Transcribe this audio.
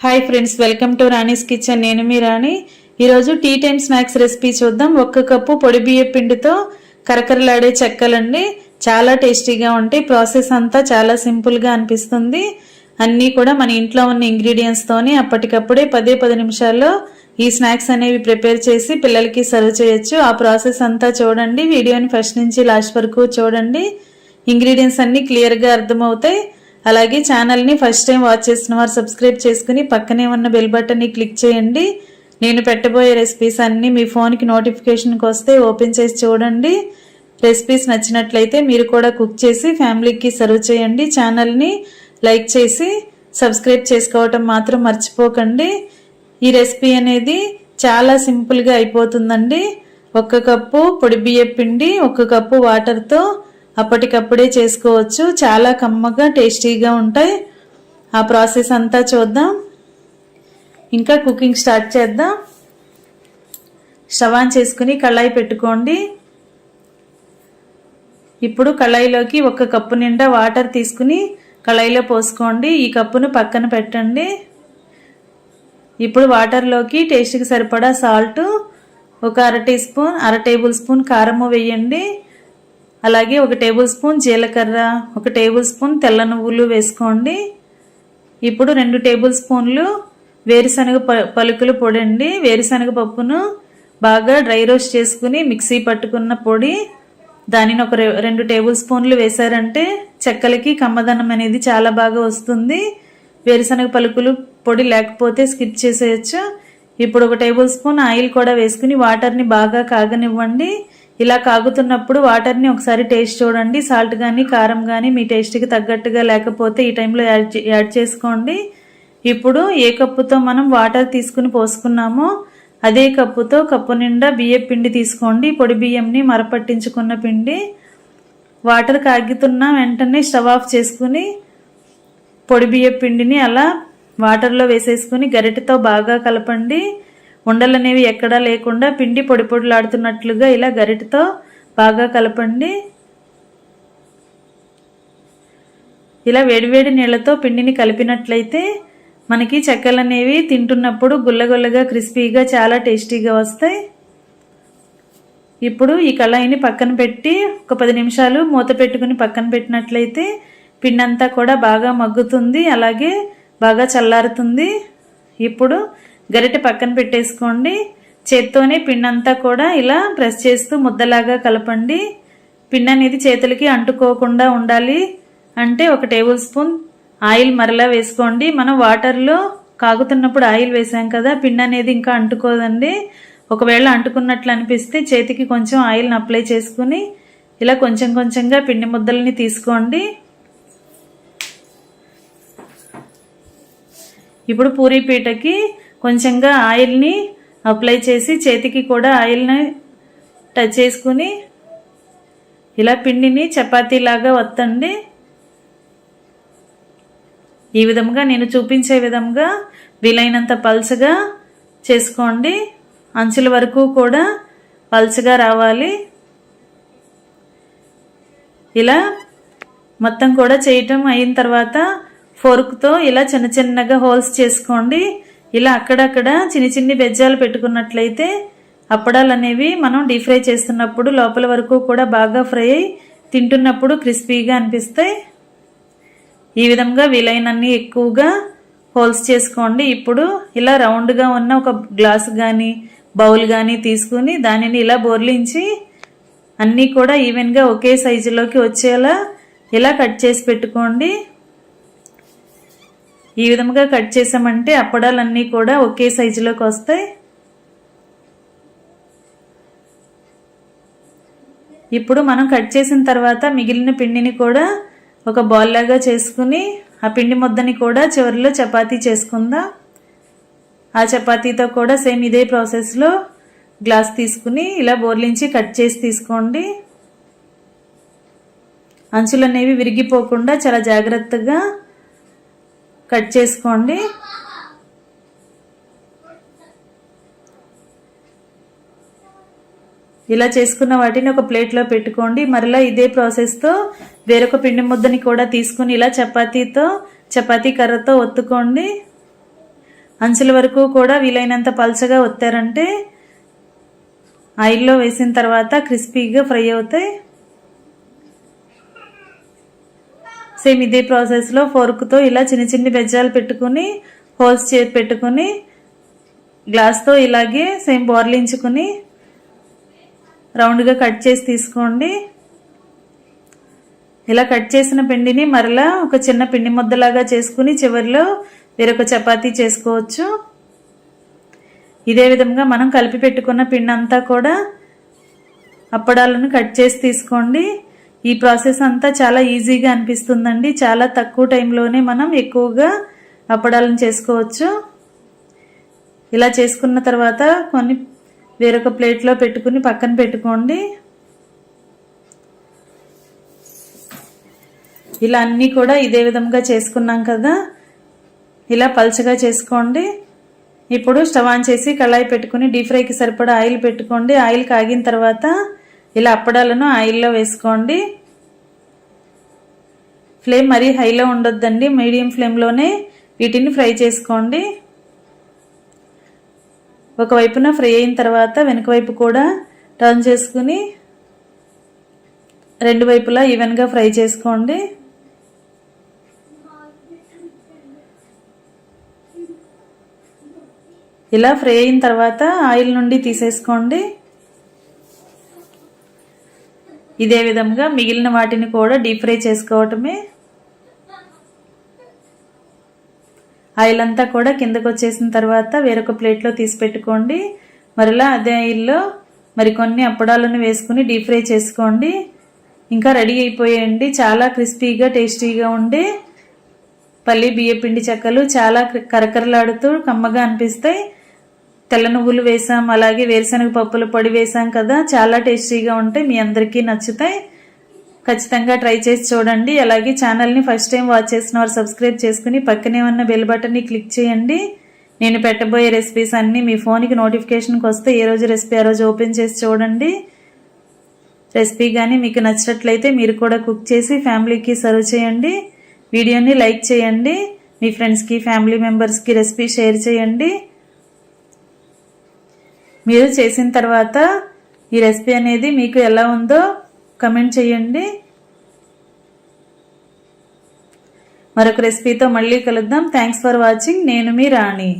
Hi friends, welcome to Rani's kitchen. నేను మీ రాణి. ఈరోజు tea time snacks recipe చూద్దాం. 1 కప్పు పొడి బియ్య పిండితో కరకరలాడే చెక్కలండి. చాలా టేస్టీగా ఉంటాయి. ప్రాసెస్ అంతా చాలా సింపుల్గా అనిపిస్తుంది. అన్నీ కూడా మన ఇంట్లో ఉన్న ఇంగ్రీడియంట్స్తోని అప్పటికప్పుడే 10 నిమిషాల్లో ఈ స్నాక్స్ అనేవి ప్రిపేర్ చేసి పిల్లలకి సర్వ్ చేయొచ్చు. ఆ ప్రాసెస్ అంతా చూడండి. వీడియోని ఫస్ట్ నుంచి లాస్ట్ వరకు చూడండి. ఇంగ్రీడియంట్స్ అన్నీ క్లియర్గా అర్థమవుతాయి. అలాగే ఛానల్ని ఫస్ట్ టైం వాచ్ చేసిన వారు సబ్స్క్రైబ్ చేసుకుని పక్కనే ఉన్న బెల్ బటన్ని క్లిక్ చేయండి. నేను పెట్టబోయే రెసిపీస్ అన్నీ మీ ఫోన్కి నోటిఫికేషన్కి వస్తే ఓపెన్ చేసి చూడండి. రెసిపీస్ నచ్చినట్లయితే మీరు కూడా కుక్ చేసి ఫ్యామిలీకి సర్వ్ చేయండి. ఛానల్ని లైక్ చేసి సబ్స్క్రైబ్ చేసుకోవటం మాత్రం మర్చిపోకండి. ఈ రెసిపీ అనేది చాలా సింపుల్గా అయిపోతుందండి. 1 కప్పు పొడి బియ్య పిండి, 1 కప్పు వాటర్తో అప్పటికప్పుడే చేసుకోవచ్చు. చాలా కమ్మగా టేస్టీగా ఉంటాయి. ఆ ప్రాసెస్ అంతా చూద్దాం. ఇంకా కుకింగ్ స్టార్ట్ చేద్దాం. స్టవ్ ఆన్ చేసుకుని కళాయి పెట్టుకోండి. ఇప్పుడు కళాయిలోకి 1 కప్పు నిండా వాటర్ తీసుకుని కళాయిలో పోసుకోండి. ఈ కప్పును పక్కన పెట్టండి. ఇప్పుడు వాటర్లోకి టేస్ట్కి సరిపడా సాల్ట్, ఒక అర టేబుల్ స్పూన్ కారము వేయండి. అలాగే 1 టేబుల్ స్పూన్ జీలకర్ర, 1 టేబుల్ స్పూన్ తెల్ల నువ్వులు వేసుకోండి. ఇప్పుడు 2 టేబుల్ స్పూన్లు వేరుశనగ పలుకులు పొడి అండి. వేరుశనగ పప్పును బాగా డ్రై రోస్ట్ చేసుకుని మిక్సీ పట్టుకున్న పొడి, దానిని ఒక 2 టేబుల్ స్పూన్లు వేశారంటే చెక్కలకి కమ్మదనం అనేది చాలా బాగా వస్తుంది. వేరుశనగ పలుకులు పొడి లేకపోతే స్కిప్ చేసేయచ్చు. ఇప్పుడు 1 టేబుల్ స్పూన్ ఆయిల్ కూడా వేసుకుని వాటర్ని బాగా కాగనివ్వండి. ఇలా కాగుతున్నప్పుడు వాటర్ని ఒకసారి టేస్ట్ చూడండి. సాల్ట్ కానీ కారం కానీ మీ టేస్ట్కి తగ్గట్టుగా లేకపోతే ఈ టైంలో యాడ్ చేసుకోండి. ఇప్పుడు ఏ కప్పుతో మనం వాటర్ తీసుకుని పోసుకున్నామో అదే కప్పుతో కప్పు నిండా బియ్య పిండి తీసుకోండి. పొడి బియ్యంని మరపట్టించుకున్న పిండి. వాటర్ కాగుతున్న వెంటనే స్టవ్ ఆఫ్ చేసుకుని పొడి బియ్య పిండిని అలా వాటర్లో వేసేసుకుని గరిటెతో బాగా కలపండి. ఉండలు అనేవి ఎక్కడా లేకుండా పిండి పొడి పొడిలాడుతున్నట్లుగా ఇలా గరిటెతో బాగా కలపండి. ఇలా వేడివేడి నీళ్లతో పిండిని కలిపినట్లయితే మనకి చెక్కలు అనేవి తింటున్నప్పుడు గుల్లగుల్లగా క్రిస్పీగా చాలా టేస్టీగా వస్తాయి. ఇప్పుడు ఈ కళాయిని పక్కన పెట్టి ఒక 10 నిమిషాలు మూత పెట్టుకుని పక్కన పెట్టినట్లయితే పిండి అంతా కూడా బాగా మగ్గుతుంది. అలాగే బాగా చల్లారుతుంది. ఇప్పుడు గరిటె పక్కన పెట్టేసుకోండి. చేత్తోనే పిండి అంతా కూడా ఇలా ప్రెస్ చేస్తూ ముద్దలాగా కలపండి. పిండి అనేది చేతులకి అంటుకోకుండా ఉండాలి అంటే 1 టేబుల్ స్పూన్ ఆయిల్ మరలా వేసుకోండి. మనం వాటర్లో కాగుతున్నప్పుడు ఆయిల్ వేసాం కదా, పిండి అనేది ఇంకా అంటుకోదండి. ఒకవేళ అంటుకున్నట్లు అనిపిస్తే చేతికి కొంచెం ఆయిల్ని అప్లై చేసుకుని ఇలా కొంచెం కొంచెంగా పిండి ముద్దల్ని తీసుకోండి. ఇప్పుడు పూరీ పీటకి కొంచెంగా ఆయిల్ని అప్లై చేసి చేతికి కూడా ఆయిల్ని టచ్ చేసుకుని ఇలా పిండిని చపాతీలాగా వత్తండి. ఈ విధంగా నేను చూపించే విధంగా వీలైనంత పల్చగా చేసుకోండి. అంచుల వరకు కూడా పల్చగా రావాలి. ఇలా మొత్తం కూడా చేయటం అయిన తర్వాత ఫోర్క్తో ఇలా చిన్న చిన్నగా హోల్స్ చేసుకోండి. ఇలా అక్కడక్కడ చిన్ని బెజ్జాలు పెట్టుకున్నట్లయితే అప్పడాలు అనేవి మనం డీప్ ఫ్రై చేస్తున్నప్పుడు లోపల వరకు కూడా బాగా ఫ్రై అయి తింటున్నప్పుడు క్రిస్పీగా అనిపిస్తాయి. ఈ విధంగా వీలైనన్ని ఎక్కువగా హోల్స్ చేసుకోండి. ఇప్పుడు ఇలా రౌండ్గా ఉన్న ఒక గ్లాస్ కానీ బౌల్ కానీ తీసుకుని దానిని ఇలా బోర్లించి అన్నీ కూడా ఈవెన్గా ఒకే సైజులోకి వచ్చేలా ఇలా కట్ చేసి పెట్టుకోండి. ఈ విధంగా కట్ చేసామంటే అప్పడాలన్నీ కూడా ఒకే సైజులోకి వస్తాయి. ఇప్పుడు మనం కట్ చేసిన తర్వాత మిగిలిన పిండిని కూడా ఒక బాల్ లాగా చేసుకుని ఆ పిండి ముద్దని కూడా చివరిలో చపాతీ చేసుకుందాం. ఆ చపాతీతో కూడా సేమ్ ఇదే ప్రాసెస్లో గ్లాస్ తీసుకుని ఇలా బోర్లించి కట్ చేసి తీసుకోండి. అంచులు అనేవి విరిగిపోకుండా చాలా జాగ్రత్తగా కట్ చేసుకోండి. ఇలా చేసుకున్న వాటిని ఒక ప్లేట్లో పెట్టుకోండి. మరలా ఇదే ప్రాసెస్తో వేరొక పిండి ముద్దని కూడా తీసుకుని ఇలా చపాతీ కర్రతో ఒత్తుకోండి. అంచుల వరకు కూడా వీలైనంత పల్చగా ఒత్తారంటే ఆయిల్లో వేసిన తర్వాత క్రిస్పీగా ఫ్రై అవుతాయి. సేమ్ ఇదే ప్రాసెస్లో ఫోర్క్తో ఇలా చిన్న చిన్న బెజ్జాలు పెట్టుకుని హోల్స్ పెట్టుకుని గ్లాస్తో ఇలాగే సేమ్ బోర్లించుకుని రౌండ్గా కట్ చేసి తీసుకోండి. ఇలా కట్ చేసిన పిండిని మరలా ఒక చిన్న పిండి ముద్దలాగా చేసుకుని చివరిలో వేరొక చపాతీ చేసుకోవచ్చు. ఇదే విధంగా మనం కలిపి పెట్టుకున్న పిండి అంతా కూడా అప్పడాలను కట్ చేసి తీసుకోండి. ఈ ప్రాసెస్ అంతా చాలా ఈజీగా అనిపిస్తుందండి. చాలా తక్కువ టైంలోనే మనం ఎక్కువగా అప్పడాలను చేసుకోవచ్చు. ఇలా చేసుకున్న తర్వాత కొన్ని వేరొక ప్లేట్లో పెట్టుకుని పక్కన పెట్టుకోండి. ఇలా అన్నీ కూడా ఇదే విధంగా చేసుకున్నాం కదా, ఇలా పల్చగా చేసుకోండి. ఇప్పుడు స్టవ్ ఆన్ చేసి కళాయి పెట్టుకుని డీప్ ఫ్రైకి సరిపడా ఆయిల్ పెట్టుకోండి. ఆయిల్ కాగిన తర్వాత ఇలా అప్పడాలను ఆయిల్లో వేసుకోండి. ఫ్లేమ్ మరీ హైలో ఉండొద్దండి, మీడియం ఫ్లేమ్లోనే వీటిని ఫ్రై చేసుకోండి. ఒకవైపున ఫ్రై అయిన తర్వాత వెనుక వైపు కూడా టర్న్ చేసుకుని రెండు వైపులా ఈవెన్గా ఫ్రై చేసుకోండి. ఇలా ఫ్రై అయిన తర్వాత ఆయిల్ నుండి తీసేసుకోండి. ఇదే విధంగా మిగిలిన వాటిని కూడా డీప్ ఫ్రై చేసుకోవటమే. ఆయిల్ అంతా కూడా కిందకు వచ్చేసిన తర్వాత వేరొక ప్లేట్లో తీసి పెట్టుకోండి. మరలా అదే ఆయిల్లో మరికొన్ని అప్పడాలను వేసుకుని డీప్ ఫ్రై చేసుకోండి. ఇంకా రెడీ అయిపోయాయండి చాలా క్రిస్పీగా టేస్టీగా ఉండే పల్లి బియ్యపిండి చెక్కలు. చాలా కరకరలాడుతూ కమ్మగా అనిపిస్తాయి. తెల్ల నువ్వులు వేసాం, అలాగే వేరుశనగ పప్పుల పొడి వేసాం కదా, చాలా టేస్టీగా ఉంటాయి. మీ అందరికీ నచ్చుతాయి. ఖచ్చితంగా ట్రై చేసి చూడండి. అలాగే ఛానల్ని ఫస్ట్ టైం వాచ్ చేసిన వారు సబ్స్క్రైబ్ చేసుకుని పక్కనే ఉన్న బెల్ బటన్ని క్లిక్ చేయండి. నేను పెట్టబోయే రెసిపీస్ అన్నీ మీ ఫోన్కి నోటిఫికేషన్కి వస్తే ఏ రోజు రెసిపీ ఆ రోజు ఓపెన్ చేసి చూడండి. రెసిపీ కానీ మీకు నచ్చినట్లయితే మీరు కూడా కుక్ చేసి ఫ్యామిలీకి సర్వ్ చేయండి. వీడియోని లైక్ చేయండి. మీ ఫ్రెండ్స్కి ఫ్యామిలీ మెంబర్స్కి రెసిపీ షేర్ చేయండి. మీరు చేసిన తర్వాత ఈ రెసిపీ అనేది మీకు ఎలా ఉందో కమెంట్ చేయండి. మరొక రెసిపీతో మళ్ళీ కలుద్దాం. Thanks for watching. నేను మీ రాణి.